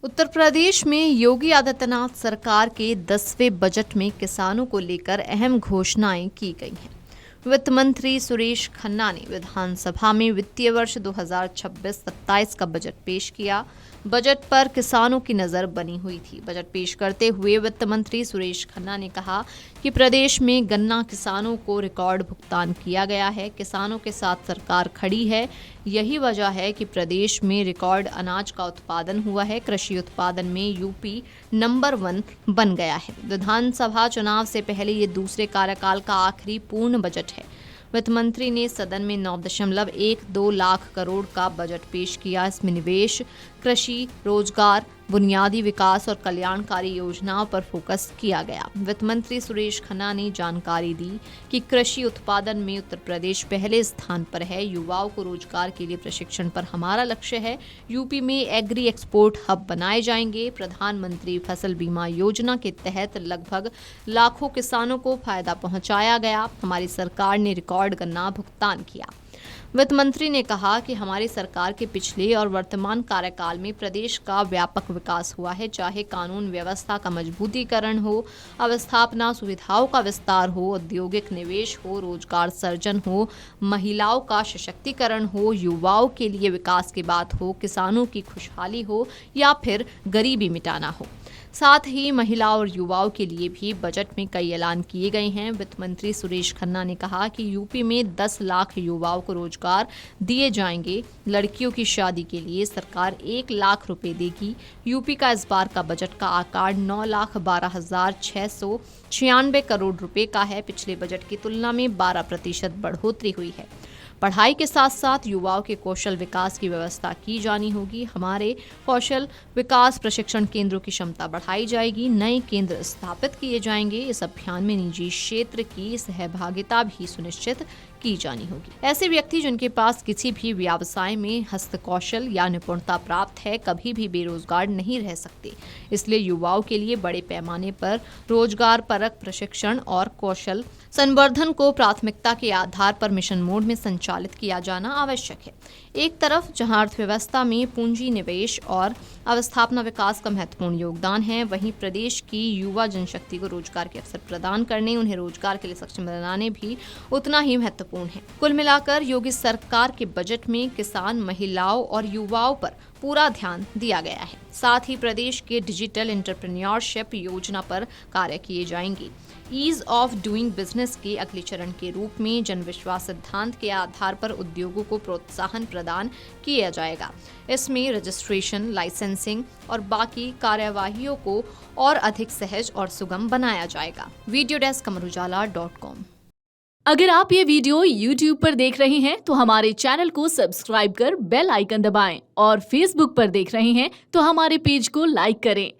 उत्तर प्रदेश में योगी आदित्यनाथ सरकार के 10वें बजट में किसानों को लेकर अहम घोषणाएं की गई हैं। वित्त मंत्री सुरेश खन्ना ने विधानसभा में वित्तीय वर्ष 2026-27 का बजट पेश किया। बजट पर किसानों की नजर बनी हुई थी। बजट पेश करते हुए वित्त मंत्री सुरेश खन्ना ने कहा कि प्रदेश में गन्ना किसानों को रिकॉर्ड भुगतान किया गया है। किसानों के साथ सरकार खड़ी है। यही वजह है कि प्रदेश में रिकॉर्ड अनाज का उत्पादन हुआ है। कृषि उत्पादन में यूपी नंबर 1 बन गया है। विधानसभा चुनाव से पहले ये दूसरे कार्यकाल का आखिरी पूर्ण बजट है। वित्त मंत्री ने सदन में 9.12 लाख करोड़ का बजट पेश किया। इसमें निवेश, कृषि, रोजगार, बुनियादी विकास और कल्याणकारी योजनाओं पर फोकस किया गया। वित्त मंत्री सुरेश खन्ना ने जानकारी दी कि कृषि उत्पादन में उत्तर प्रदेश पहले स्थान पर है। युवाओं को रोजगार के लिए प्रशिक्षण पर हमारा लक्ष्य है। यूपी में एग्री एक्सपोर्ट हब बनाए जाएंगे। प्रधानमंत्री फसल बीमा योजना के तहत लगभग लाखों किसानों को फायदा पहुंचाया गया। हमारी सरकार ने रिकॉर्ड गन्ना भुगतान किया। वित्त मंत्री ने कहा कि हमारी सरकार के पिछले और वर्तमान कार्यकाल में प्रदेश का व्यापक विकास हुआ है। चाहे कानून व्यवस्था का मजबूतीकरण हो, अवस्थापना सुविधाओं का विस्तार हो, औद्योगिक निवेश हो, रोजगार सृजन हो, महिलाओं का सशक्तिकरण हो, युवाओं के लिए विकास की बात हो, किसानों की खुशहाली हो या फिर गरीबी मिटाना हो। साथ ही महिलाओं और युवाओं के लिए भी बजट में कई ऐलान किए गए हैं। वित्त मंत्री सुरेश खन्ना ने कहा कि यूपी में 10 लाख युवाओं को रोजगार दिए जाएंगे। लड़कियों की शादी के लिए सरकार 1 लाख रुपए देगी। यूपी का इस बार का बजट का आकार 9,12,696 करोड़ रुपए का है। पिछले बजट की तुलना में 12% बढ़ोतरी हुई है। पढ़ाई के साथ साथ युवाओं के कौशल विकास की व्यवस्था की जानी होगी। हमारे कौशल विकास प्रशिक्षण केंद्रों की क्षमता बढ़ाई जाएगी। नए केंद्र स्थापित किए जाएंगे। इस अभियान में निजी क्षेत्र की सहभागिता भी सुनिश्चित की जानी होगी। ऐसे व्यक्ति जिनके पास किसी भी व्यवसाय में हस्तकौशल या निपुणता प्राप्त है, कभी भी बेरोजगार नहीं रह सकते। इसलिए युवाओं के लिए बड़े पैमाने पर रोजगार परक प्रशिक्षण और कौशल संवर्धन को प्राथमिकता के आधार पर मिशन मोड में संचालित किया जाना आवश्यक है। एक तरफ जहां अर्थव्यवस्था में पूंजी निवेश और अवस्थापना विकास का महत्वपूर्ण योगदान है, वहीं प्रदेश की युवा जनशक्ति को रोजगार के अवसर प्रदान करने, उन्हें रोजगार के लिए सक्षम बनाने भी उतना ही महत्वपूर्ण है। कुल मिलाकर योगी सरकार के बजट में किसान, महिलाओं और युवाओं पर पूरा ध्यान दिया गया है। साथ ही प्रदेश के डिजिटल एंटरप्रेन्योरशिप योजना पर कार्य किए जाएंगे। ईज ऑफ डूइंग बिजनेस के अगले चरण के रूप में जनविश्वास सिद्धांत के आधार पर उद्योगों को प्रोत्साहन प्रदान किया जाएगा। इसमें रजिस्ट्रेशन, लाइसेंसिंग और बाकी कार्यवाहियों को और अधिक सहज और सुगम बनाया जाएगा। Video desk amarujala.com। अगर आप ये वीडियो YouTube पर देख रहे हैं तो हमारे चैनल को सब्सक्राइब कर बेल आइकन दबाएं और Facebook पर देख रहे हैं तो हमारे पेज को लाइक करें।